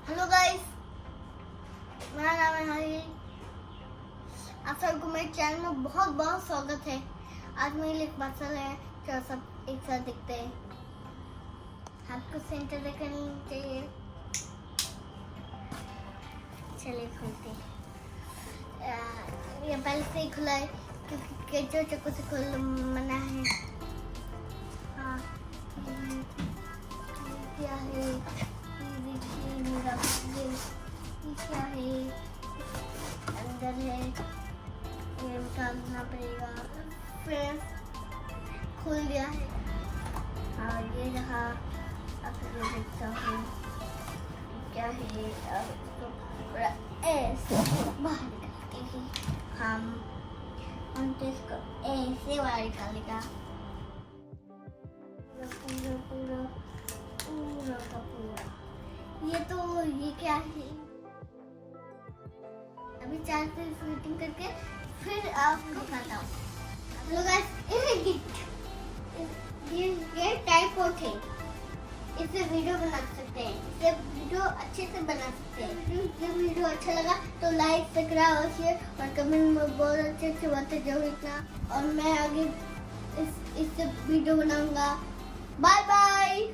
Hello guys, मेरा नाम है आहिल। आप सबको मेरे चैनल में बहुत बहुत स्वागत है। आज मेरे लिए एक पार्सल है जो सब एक साथ दिखते हैं। आपको सेंटर देखनी चाहिए। चलिए खोलते हैं। ये पहले से ही खुला है क्योंकि केचो चक्कू से खोल मना है। हाँ, क्या है? ये क्या है? अंदर है, ये उतारना पड़ेगा। फिर खुल गया है। हाँ, ये रहा। अब ये देखता हूँ क्या है। अब तो पूरा ऐसे बाहर निकालते हैं हम तो इसको ऐसे बाहर निकालेगा। पूरा पूरा पूरा का पूरा। ये क्या है? अभी 4 से शूटिंग करके फिर आपको दिखाता हूँ। हेलो गाइस, ये ट्राइपॉड है। इससे वीडियो बना सकते हैं। इससे वीडियो अच्छे से बना सकते हैं। ये वीडियो अच्छा लगा तो लाइक, सब्सक्राइब और शेयर और कमेंट में बहुत अच्छे बातें जरूर लिखना। और मैं आगे इससे वीडियो बनाऊंगा। Bye bye.